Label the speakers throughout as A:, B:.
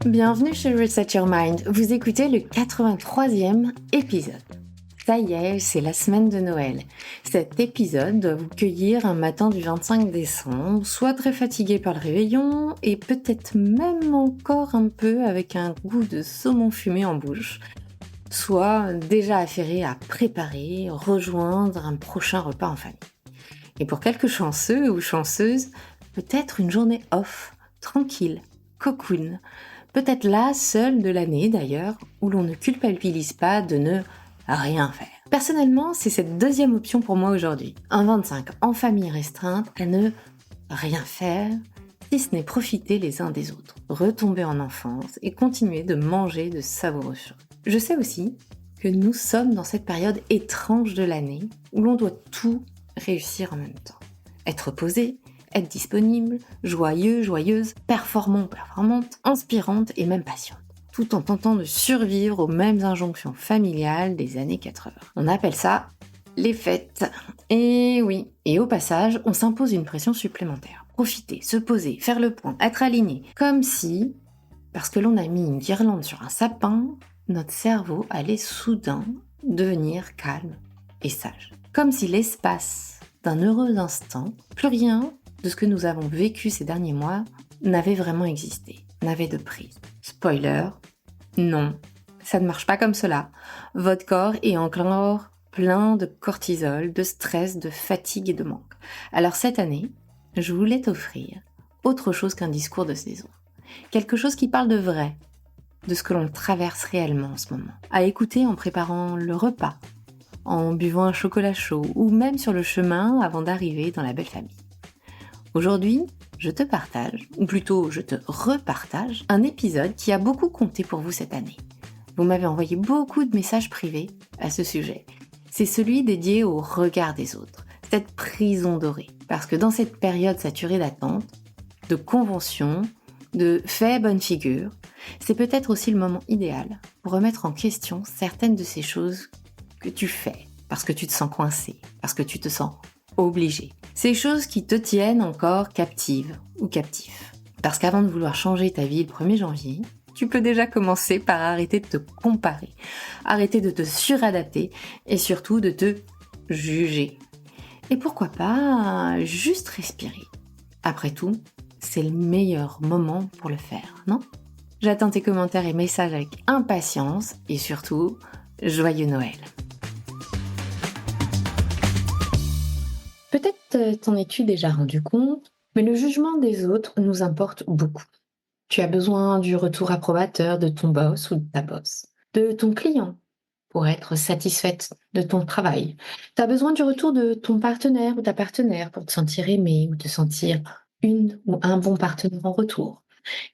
A: Bienvenue chez Reset Your Mind, vous écoutez le 83e épisode. Ça y est, c'est la semaine de Noël. Cet épisode doit vous cueillir un matin du 25 décembre, soit très fatigué par le réveillon, et peut-être même encore un peu avec un goût de saumon fumé en bouche, soit déjà affairé à préparer, rejoindre un prochain repas en famille. Et pour quelques chanceux ou chanceuses, peut-être une journée off, tranquille, cocoon, peut-être la seule de l'année d'ailleurs, où l'on ne culpabilise pas de ne rien faire. Personnellement, c'est cette deuxième option pour moi aujourd'hui. Un 25 en famille restreinte à ne rien faire, si ce n'est profiter les uns des autres, retomber en enfance et continuer de manger de savoureuses choses. Je sais aussi que nous sommes dans cette période étrange de l'année où l'on doit tout réussir en même temps. Être posé, être disponible, joyeux, joyeuse, performant, performante, inspirante et même patiente, tout en tentant de survivre aux mêmes injonctions familiales des années 80. On appelle ça les fêtes. Et oui, et au passage, on s'impose une pression supplémentaire. Profiter, se poser, faire le point, être aligné, comme si, parce que l'on a mis une guirlande sur un sapin, notre cerveau allait soudain devenir calme et sage. Comme si l'espace d'un heureux instant, plus rien de ce que nous avons vécu ces derniers mois n'avait vraiment existé, n'avait de prise. Spoiler, non, ça ne marche pas comme cela. Votre corps est encore plein de cortisol, de stress, de fatigue et de manque. Alors cette année, je voulais t'offrir autre chose qu'un discours de saison. Quelque chose qui parle de vrai, de ce que l'on traverse réellement en ce moment. À écouter en préparant le repas, en buvant un chocolat chaud ou même sur le chemin avant d'arriver dans la belle famille. Aujourd'hui, je te partage, ou plutôt je te repartage, un épisode qui a beaucoup compté pour vous cette année. Vous m'avez envoyé beaucoup de messages privés à ce sujet. C'est celui dédié au regard des autres, cette prison dorée. Parce que dans cette période saturée d'attente, de conventions, de fais bonne figure, c'est peut-être aussi le moment idéal pour remettre en question certaines de ces choses que tu fais, parce que tu te sens coincé, parce que tu te sens obligé. Ces choses qui te tiennent encore captive ou captif. Parce qu'avant de vouloir changer ta vie le 1er janvier, tu peux déjà commencer par arrêter de te comparer, arrêter de te suradapter et surtout de te juger. Et pourquoi pas juste respirer. Après tout, c'est le meilleur moment pour le faire, non ? J'attends tes commentaires et messages avec impatience et surtout, joyeux Noël. Peut-être t'en es-tu déjà rendu compte, mais le jugement des autres nous importe beaucoup. Tu as besoin du retour approbateur de ton boss ou de ta boss, de ton client, pour être satisfaite de ton travail. Tu as besoin du retour de ton partenaire ou ta partenaire pour te sentir aimé ou te sentir une ou un bon partenaire en retour.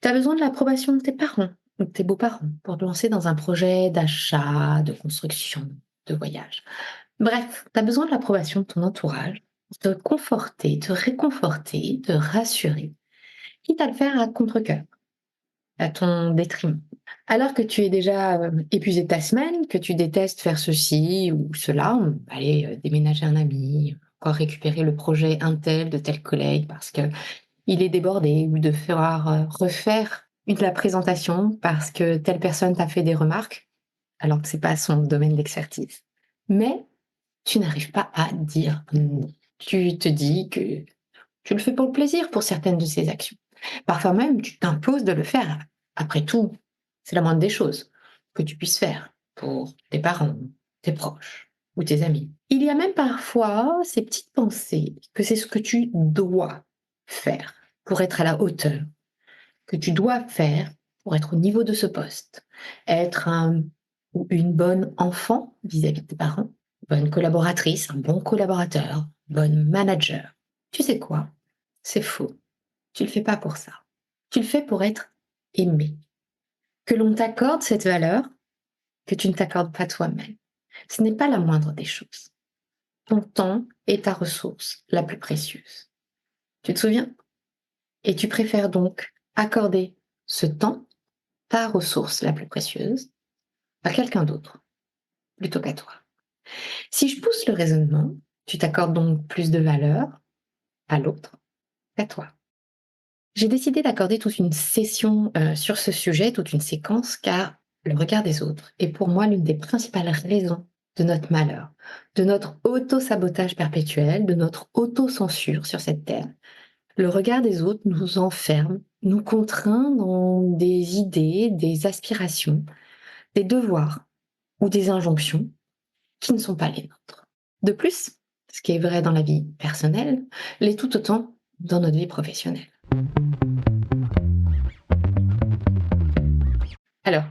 A: Tu as besoin de l'approbation de tes parents ou de tes beaux-parents pour te lancer dans un projet d'achat, de construction, de voyage. Bref, tu as besoin de l'approbation de ton entourage pour te conforter, te réconforter, te rassurer, quitte à le faire à contre-cœur, à ton détriment. Alors que tu es déjà épuisé de ta semaine, que tu détestes faire ceci ou cela, aller déménager un ami, encore récupérer le projet un tel de tel collègue parce que il est débordé ou de faire refaire la présentation parce que telle personne t'a fait des remarques alors que c'est pas son domaine d'expertise. Mais tu n'arrives pas à dire non. Tu te dis que tu le fais pour le plaisir pour certaines de ces actions. Parfois même, tu t'imposes de le faire. Après tout, c'est la moindre des choses que tu puisses faire pour tes parents, tes proches ou tes amis. Il y a même parfois ces petites pensées que c'est ce que tu dois faire pour être à la hauteur, que tu dois faire pour être au niveau de ce poste, être un ou une bonne enfant vis-à-vis de tes parents, bonne collaboratrice, un bon collaborateur, bonne manager. Tu sais quoi? C'est faux. Tu le fais pas pour ça. Tu le fais pour être aimé. Que l'on t'accorde cette valeur que tu ne t'accordes pas toi-même. Ce n'est pas la moindre des choses. Ton temps est ta ressource la plus précieuse. Tu te souviens? Et tu préfères donc accorder ce temps, ta ressource la plus précieuse, à quelqu'un d'autre, plutôt qu'à toi. Si je pousse le raisonnement, tu t'accordes donc plus de valeur à l'autre, à toi. J'ai décidé d'accorder toute une session sur ce sujet, toute une séquence, car le regard des autres est pour moi l'une des principales raisons de notre malheur, de notre auto-sabotage perpétuel, de notre auto-censure sur cette terre. Le regard des autres nous enferme, nous contraint dans des idées, des aspirations, des devoirs ou des injonctions qui ne sont pas les nôtres. De plus, ce qui est vrai dans la vie personnelle l'est tout autant dans notre vie professionnelle. Alors,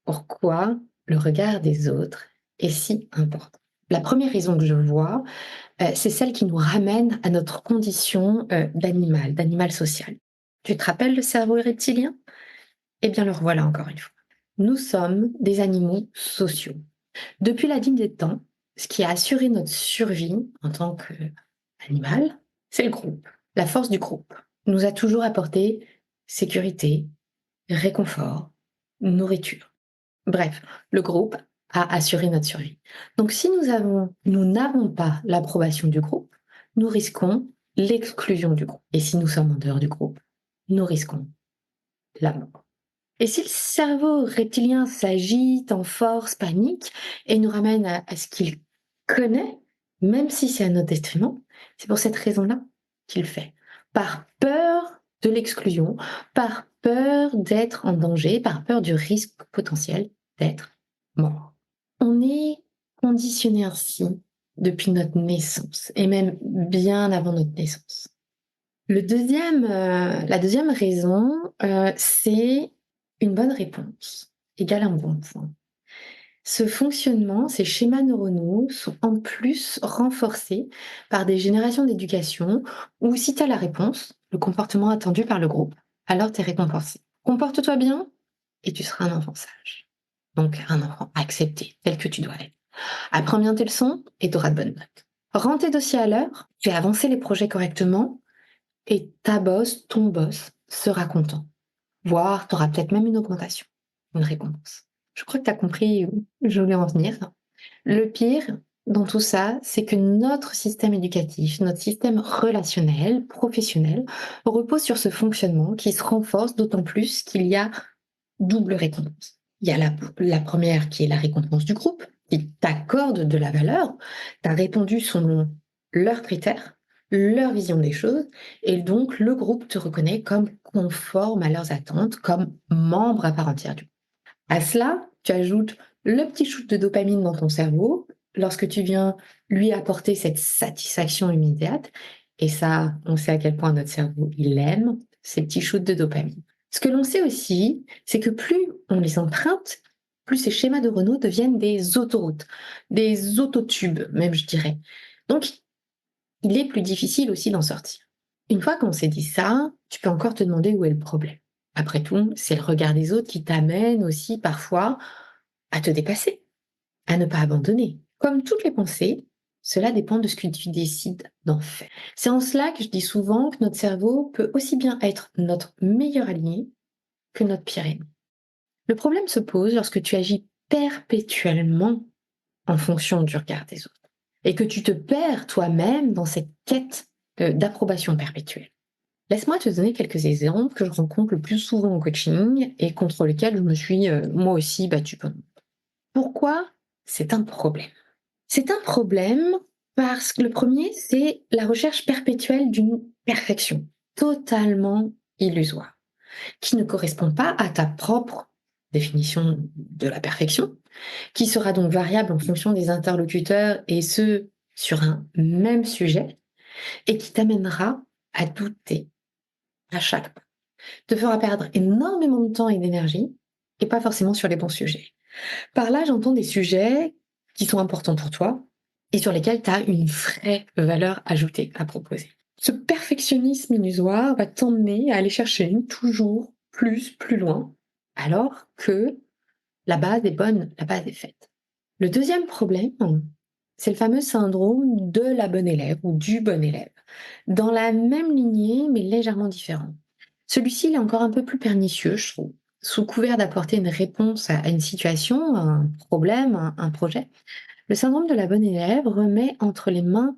A: pourquoi le regard des autres est si important? La première raison que je vois, c'est celle qui nous ramène à notre condition, d'animal social. Tu te rappelles le cerveau reptilien? Eh bien, le revoilà encore une fois. Nous sommes des animaux sociaux. Depuis la nuit des temps, ce qui a assuré notre survie en tant qu'animal, c'est le groupe. La force du groupe nous a toujours apporté sécurité, réconfort, nourriture. Bref, le groupe a assuré notre survie. Donc si nous n'avons pas l'approbation du groupe, nous risquons l'exclusion du groupe. Et si nous sommes en dehors du groupe, nous risquons la mort. Et si le cerveau reptilien s'agite en force, panique, et nous ramène à ce qu'il connaît, même si c'est à notre détriment, c'est pour cette raison-là qu'il le fait. Par peur de l'exclusion, par peur d'être en danger, par peur du risque potentiel d'être mort. On est conditionné ainsi depuis notre naissance, et même bien avant notre naissance. La deuxième raison, c'est une bonne réponse égale un bon point. Ce fonctionnement, ces schémas neuronaux sont en plus renforcés par des générations d'éducation où si tu as la réponse, le comportement attendu par le groupe, alors tu es récompensé. Comporte-toi bien et tu seras un enfant sage. Donc un enfant accepté, tel que tu dois être. Apprends bien tes leçons et tu auras de bonnes notes. Rends tes dossiers à l'heure, fais avancer les projets correctement et ton boss sera content. Voire, tu auras peut-être même une augmentation, une récompense. Je crois que tu as compris où je voulais en venir. Le pire dans tout ça, c'est que notre système éducatif, notre système relationnel, professionnel, repose sur ce fonctionnement qui se renforce d'autant plus qu'il y a double récompense. Il y a la première qui est la récompense du groupe, qui t'accorde de la valeur. Tu as répondu selon leurs critères, leur vision des choses, et donc le groupe te reconnaît comme conforme à leurs attentes, comme membre à part entière du groupe. À cela, tu ajoutes le petit shoot de dopamine dans ton cerveau lorsque tu viens lui apporter cette satisfaction immédiate. Et ça, on sait à quel point notre cerveau, il aime ces petits shoots de dopamine. Ce que l'on sait aussi, c'est que plus on les emprunte, plus ces schémas de Renault deviennent des autoroutes, des autotubes même, je dirais. Donc, il est plus difficile aussi d'en sortir. Une fois qu'on s'est dit ça, tu peux encore te demander où est le problème. Après tout, c'est le regard des autres qui t'amène aussi parfois à te dépasser, à ne pas abandonner. Comme toutes les pensées, cela dépend de ce que tu décides d'en faire. C'est en cela que je dis souvent que notre cerveau peut aussi bien être notre meilleur allié que notre pire ennemi. Le problème se pose lorsque tu agis perpétuellement en fonction du regard des autres et que tu te perds toi-même dans cette quête d'approbation perpétuelle. Laisse-moi te donner quelques exemples que je rencontre le plus souvent en coaching et contre lesquels je me suis moi aussi battue pendant. Pourquoi c'est un problème? C'est un problème parce que le premier, c'est la recherche perpétuelle d'une perfection totalement illusoire, qui ne correspond pas à ta propre définition de la perfection, qui sera donc variable en fonction des interlocuteurs et ce, sur un même sujet, et qui t'amènera à douter à chaque pas, te fera perdre énormément de temps et d'énergie, et pas forcément sur les bons sujets. Par là, j'entends des sujets qui sont importants pour toi et sur lesquels tu as une vraie valeur ajoutée à proposer. Ce perfectionnisme illusoire va t'emmener à aller chercher toujours plus loin, alors que la base est bonne, la base est faite. Le deuxième problème, c'est le fameux syndrome de la bonne élève ou du bon élève, dans la même lignée mais légèrement différent. Celui-ci, il est encore un peu plus pernicieux, je trouve. Sous couvert d'apporter une réponse à une situation, à un problème, à un projet, le syndrome de la bonne élève remet entre les mains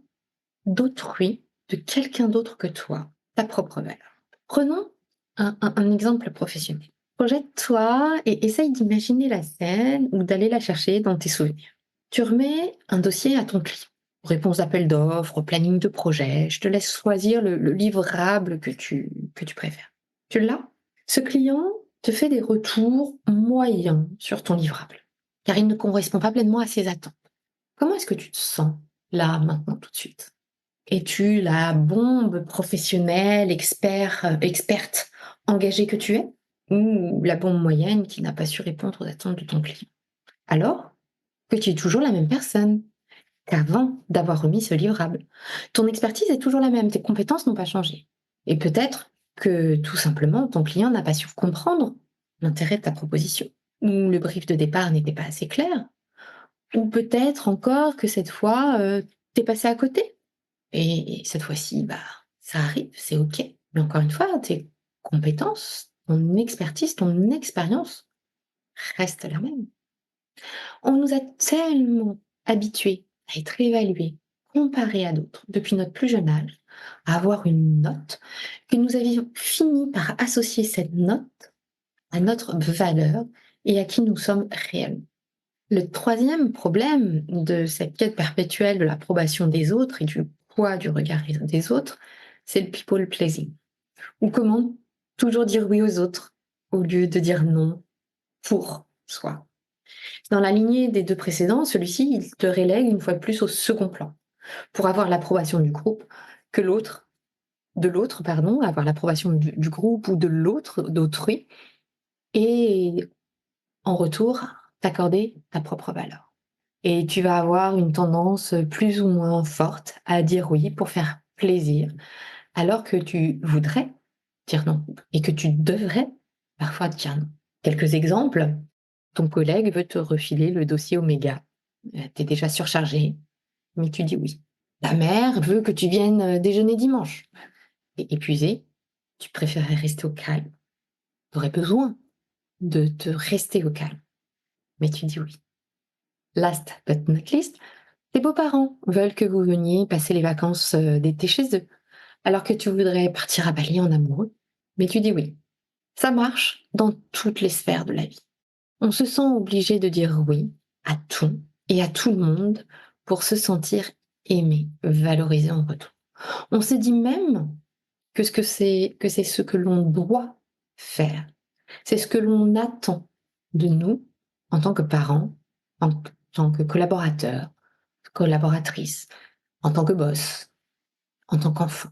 A: d'autrui, de quelqu'un d'autre que toi, ta propre valeur. Prenons un exemple professionnel. Projette-toi et essaye d'imaginer la scène ou d'aller la chercher dans tes souvenirs. Tu remets un dossier à ton client. Réponse d'appel d'offres, planning de projet, je te laisse choisir le livrable que tu préfères. Tu l'as? Ce client te fait des retours moyens sur ton livrable, car il ne correspond pas pleinement à ses attentes. Comment est-ce que tu te sens là, maintenant, tout de suite? Es-tu la bombe professionnelle, experte, engagée que tu es? Ou la bombe moyenne qui n'a pas su répondre aux attentes de ton client? Alors que tu es toujours la même personne qu'avant d'avoir remis ce livrable. Ton expertise est toujours la même, tes compétences n'ont pas changé. Et peut-être que tout simplement, ton client n'a pas su comprendre l'intérêt de ta proposition, ou le brief de départ n'était pas assez clair, ou peut-être encore que cette fois, t'es passé à côté. Et cette fois-ci, bah, ça arrive, c'est OK. Mais encore une fois, tes compétences, ton expertise, ton expérience restent la même. On nous a tellement habitués à être évalués, comparés à d'autres, depuis notre plus jeune âge, à avoir une note, que nous avions fini par associer cette note à notre valeur et à qui nous sommes réellement. Le troisième problème de cette quête perpétuelle de l'approbation des autres et du poids du regard des autres, c'est le people pleasing. Ou comment toujours dire oui aux autres au lieu de dire non pour soi. Dans la lignée des deux précédents, celui-ci, il te relègue une fois de plus au second plan, pour avoir l'approbation du groupe, que avoir l'approbation du groupe ou de l'autre, d'autrui, et en retour, t'accorder ta propre valeur. Et tu vas avoir une tendance plus ou moins forte à dire oui pour faire plaisir, alors que tu voudrais dire non, et que tu devrais parfois dire non. Quelques exemples. Ton collègue veut te refiler le dossier Oméga. Tu es déjà surchargé, mais tu dis oui. Ta mère veut que tu viennes déjeuner dimanche. T'es épuisé, tu préférais rester au calme. Tu aurais besoin de te rester au calme, mais tu dis oui. Last but not least, tes beaux-parents veulent que vous veniez passer les vacances d'été chez eux, alors que tu voudrais partir à Bali en amoureux, mais tu dis oui. Ça marche dans toutes les sphères de la vie. On se sent obligé de dire oui à tout et à tout le monde pour se sentir aimé, valorisé en retour. On se dit même que c'est ce que l'on doit faire. C'est ce que l'on attend de nous en tant que parents, en tant que collaborateurs, collaboratrices, en tant que boss, en tant qu'enfant.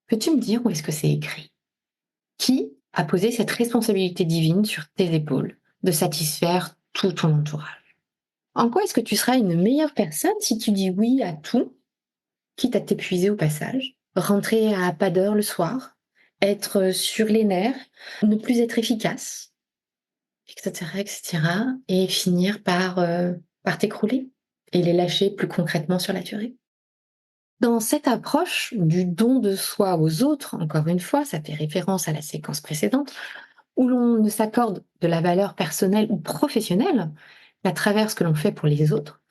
A: Peux-tu me dire où est-ce que c'est écrit? Qui a posé cette responsabilité divine sur tes épaules de satisfaire tout ton entourage? En quoi est-ce que tu seras une meilleure personne si tu dis oui à tout, quitte à t'épuiser au passage, rentrer à pas d'heure le soir, être sur les nerfs, ne plus être efficace, etc., etc., et finir par t'écrouler et les lâcher plus concrètement sur la durée? Dans cette approche du don de soi aux autres, encore une fois, ça fait référence à la séquence précédente, où l'on ne s'accorde de la valeur personnelle ou professionnelle qu'à travers ce que l'on fait pour les autres,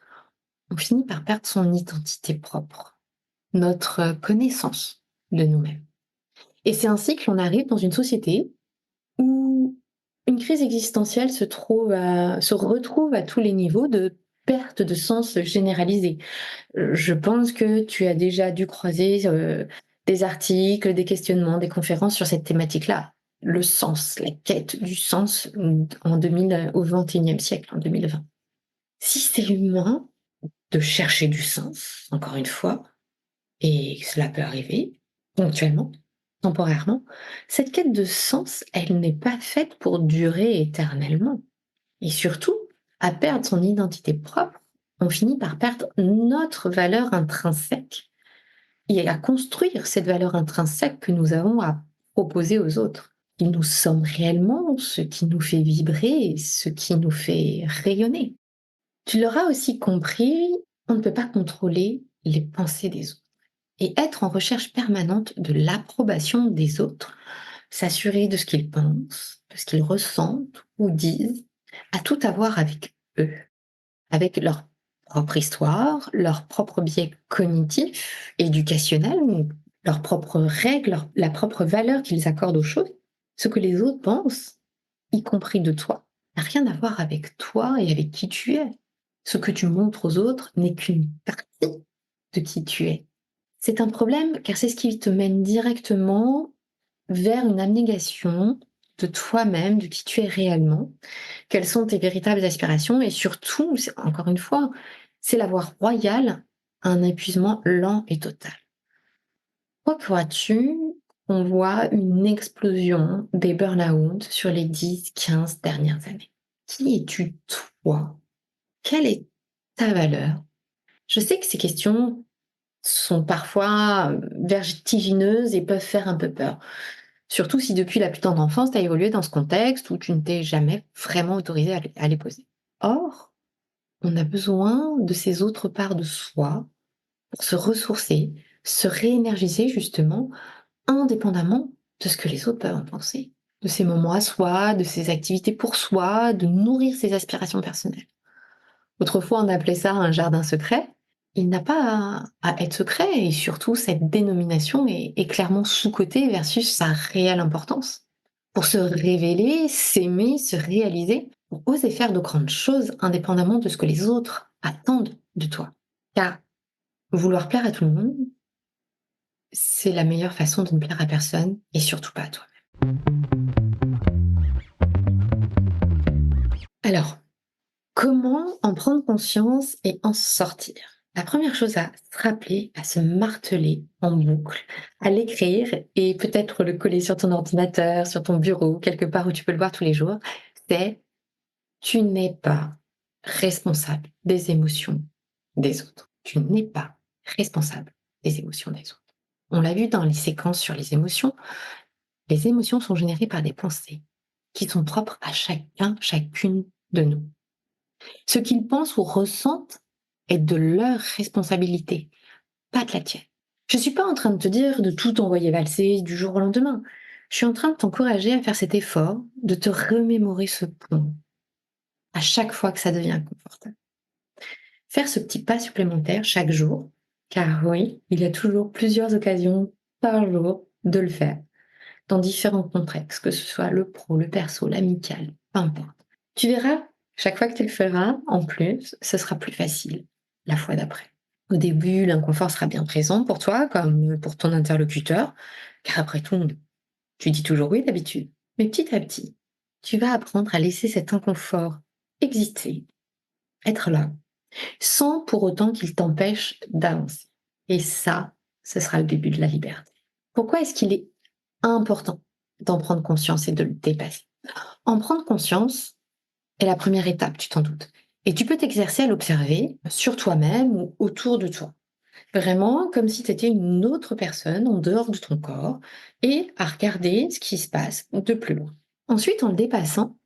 A: on finit par perdre son identité propre, notre connaissance de nous-mêmes. Et c'est ainsi que l'on arrive dans une société où une crise existentielle se retrouve à tous les niveaux de perte de sens généralisée. Je pense que tu as déjà dû croiser des articles, des questionnements, des conférences sur cette thématique-là. Le sens, la quête du sens au XXIe siècle, en 2020. Si c'est humain de chercher du sens, encore une fois, et cela peut arriver ponctuellement, temporairement, cette quête de sens, elle n'est pas faite pour durer éternellement. Et surtout, à perdre son identité propre, on finit par perdre notre valeur intrinsèque et à construire cette valeur intrinsèque que nous avons à proposer aux autres. Qui nous sommes réellement, ce qui nous fait vibrer, ce qui nous fait rayonner. Tu l'auras aussi compris, on ne peut pas contrôler les pensées des autres. Et être en recherche permanente de l'approbation des autres, s'assurer de ce qu'ils pensent, de ce qu'ils ressentent ou disent, a tout à voir avec eux, avec leur propre histoire, leur propre biais cognitif, éducationnel, leurs propres règles, la propre valeur qu'ils accordent aux choses. Ce que les autres pensent, y compris de toi, n'a rien à voir avec toi et avec qui tu es. Ce que tu montres aux autres n'est qu'une partie de qui tu es. C'est un problème car c'est ce qui te mène directement vers une abnégation de toi-même, de qui tu es réellement, quelles sont tes véritables aspirations et surtout, encore une fois, c'est la voie royale à un épuisement lent et total. Pourquoi crois-tu qu'on voit une explosion des burn-out sur les 10, 15 dernières années? Qui es-tu toi? Quelle est ta valeur? Je sais que ces questions sont parfois vertigineuses et peuvent faire un peu peur. Surtout si depuis la plus tendre enfance, tu as évolué dans ce contexte où tu ne t'es jamais vraiment autorisé à les poser. Or, on a besoin de ces autres parts de soi pour se ressourcer, se réénergiser justement, indépendamment de ce que les autres peuvent en penser. De ces moments à soi, de ces activités pour soi, de nourrir ses aspirations personnelles. Autrefois, on appelait ça un jardin secret. Il n'a pas à être secret et surtout, cette dénomination est clairement sous-cotée versus sa réelle importance. Pour se révéler, s'aimer, se réaliser, pour oser faire de grandes choses indépendamment de ce que les autres attendent de toi. Car vouloir plaire à tout le monde, c'est la meilleure façon de ne plaire à personne et surtout pas à toi. Alors, comment en prendre conscience et en sortir? La première chose à se rappeler, à se marteler en boucle, à l'écrire et peut-être le coller sur ton ordinateur, sur ton bureau, quelque part où tu peux le voir tous les jours, c'est: tu n'es pas responsable des émotions des autres. Tu n'es pas responsable des émotions des autres. On l'a vu dans les séquences sur les émotions sont générées par des pensées qui sont propres à chacun, chacune de nous. Ce qu'ils pensent ou ressentent est de leur responsabilité, pas de la tienne. Je ne suis pas en train de te dire de tout envoyer valser du jour au lendemain. Je suis en train de t'encourager à faire cet effort, de te remémorer ce point à chaque fois que ça devient inconfortable. Faire ce petit pas supplémentaire chaque jour, car oui, il y a toujours plusieurs occasions par jour de le faire, dans différents contextes, que ce soit le pro, le perso, l'amical, peu importe. Tu verras, chaque fois que tu le feras, en plus, ce sera plus facile la fois d'après. Au début, l'inconfort sera bien présent pour toi, comme pour ton interlocuteur, car après tout, tu dis toujours oui d'habitude. Mais petit à petit, tu vas apprendre à laisser cet inconfort exister, être là, sans pour autant qu'il t'empêche d'avancer. Et ça, ce sera le début de la liberté. Pourquoi est-ce qu'il est important d'en prendre conscience et de le dépasser? En prendre conscience est la première étape, tu t'en doutes. Et tu peux t'exercer à l'observer sur toi-même ou autour de toi. Vraiment comme si tu étais une autre personne en dehors de ton corps et à regarder ce qui se passe de plus loin. Ensuite, en le dépassant,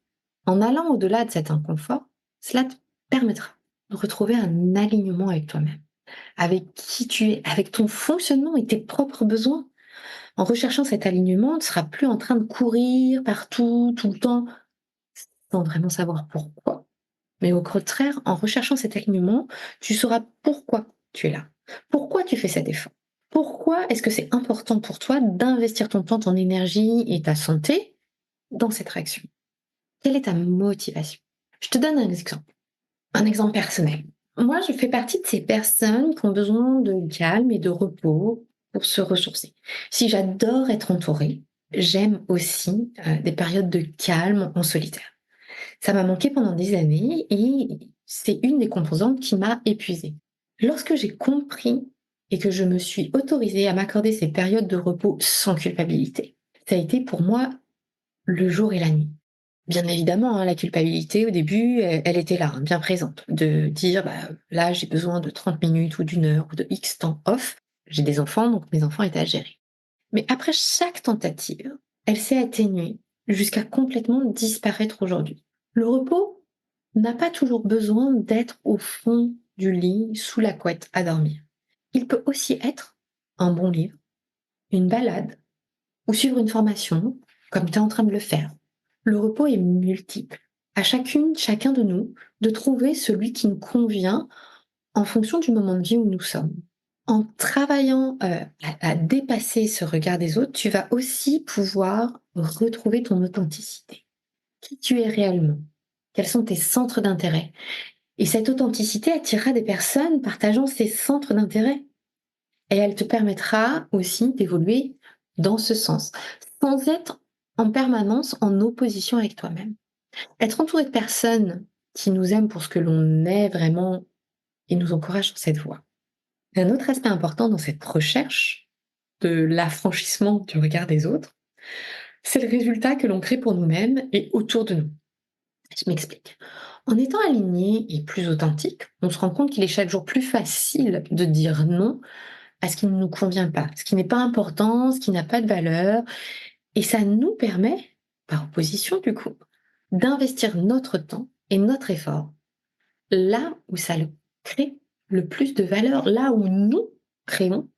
A: en allant au-delà de cet inconfort, cela te permettra de retrouver un alignement avec toi-même, avec qui tu es, avec ton fonctionnement et tes propres besoins. En recherchant cet alignement, tu ne seras plus en train de courir partout, tout le temps, sans vraiment savoir pourquoi. Mais au contraire, en recherchant cet alignement, tu sauras pourquoi tu es là. Pourquoi tu fais cet effort. Pourquoi est-ce que c'est important pour toi d'investir ton temps, ton énergie et ta santé dans cette réaction? Quelle est ta motivation? Je te donne un exemple personnel. Moi, je fais partie de ces personnes qui ont besoin de calme et de repos pour se ressourcer. Si j'adore être entourée, j'aime aussi des périodes de calme en solitaire. Ça m'a manqué pendant des années et c'est une des composantes qui m'a épuisée. Lorsque j'ai compris et que je me suis autorisée à m'accorder ces périodes de repos sans culpabilité, ça a été pour moi le jour et la nuit. Bien évidemment, hein, la culpabilité au début, elle était là, hein, bien présente, de dire bah, là j'ai besoin de 30 minutes ou d'une heure ou de X temps off. J'ai des enfants, donc mes enfants étaient à gérer. Mais après chaque tentative, elle s'est atténuée jusqu'à complètement disparaître aujourd'hui. Le repos n'a pas toujours besoin d'être au fond du lit, sous la couette, à dormir. Il peut aussi être un bon livre, une balade, ou suivre une formation, comme tu es en train de le faire. Le repos est multiple. À chacune, chacun de nous, de trouver celui qui nous convient en fonction du moment de vie où nous sommes. En travaillant, à dépasser ce regard des autres, tu vas aussi pouvoir retrouver ton authenticité. Qui tu es réellement? Quels sont tes centres d'intérêt? Et cette authenticité attirera des personnes partageant ces centres d'intérêt. Et elle te permettra aussi d'évoluer dans ce sens, sans être en permanence en opposition avec toi-même. Être entouré de personnes qui nous aiment pour ce que l'on est vraiment et nous encouragent sur cette voie. Un autre aspect important dans cette recherche de l'affranchissement du regard des autres, c'est le résultat que l'on crée pour nous-mêmes et autour de nous. Je m'explique. En étant aligné et plus authentique, on se rend compte qu'il est chaque jour plus facile de dire non à ce qui ne nous convient pas, ce qui n'est pas important, ce qui n'a pas de valeur. Et ça nous permet, par opposition du coup, d'investir notre temps et notre effort là où ça le crée le plus de valeur, là où nous créons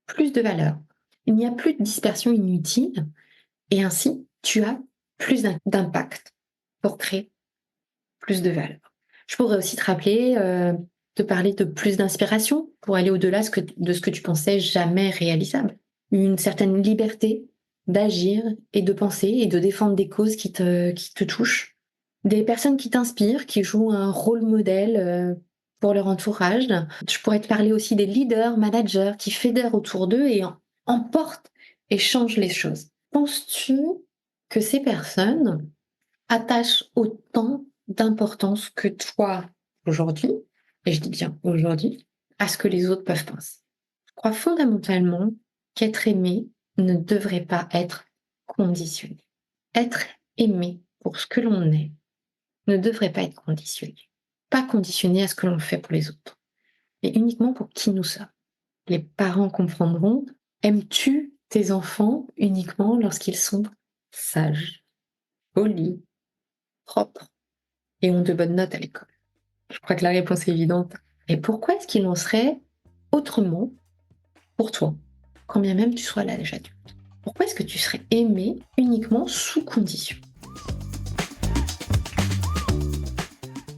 A: plus de valeur. Il n'y a plus de dispersion inutile et ainsi tu as plus d'impact pour créer plus de valeur. Je pourrais aussi te rappeler, te parler de plus d'inspiration pour aller au-delà de ce que tu pensais jamais réalisable. Une certaine liberté d'agir et de penser et de défendre des causes qui te touchent. Des personnes qui t'inspirent, qui jouent un rôle modèle pour leur entourage. Je pourrais te parler aussi des leaders, managers qui fédèrent autour d'eux et emportent et changent les choses. Penses-tu que ces personnes attachent autant d'importance que toi aujourd'hui, et je dis bien aujourd'hui, à ce que les autres peuvent penser? Je crois fondamentalement qu'être aimé ne devrait pas être conditionné. Être aimé pour ce que l'on est ne devrait pas être conditionné. Pas conditionné à ce que l'on fait pour les autres, mais uniquement pour qui nous sommes. Les parents comprendront. Aimes-tu tes enfants uniquement lorsqu'ils sont sages, polis, propres et ont de bonnes notes à l'école? Je crois que la réponse est évidente. Et pourquoi est-ce qu'il en serait autrement pour toi, quand bien même tu sois à l'âge adulte? Pourquoi est-ce que tu serais aimé uniquement sous condition?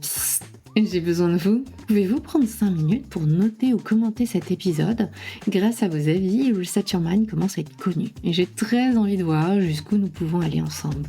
A: Psst, j'ai besoin de vous. Pouvez-vous prendre 5 minutes pour noter ou commenter cet épisode? Grâce à vos avis, Reset Your Mind commence à être connu. Et j'ai très envie de voir jusqu'où nous pouvons aller ensemble.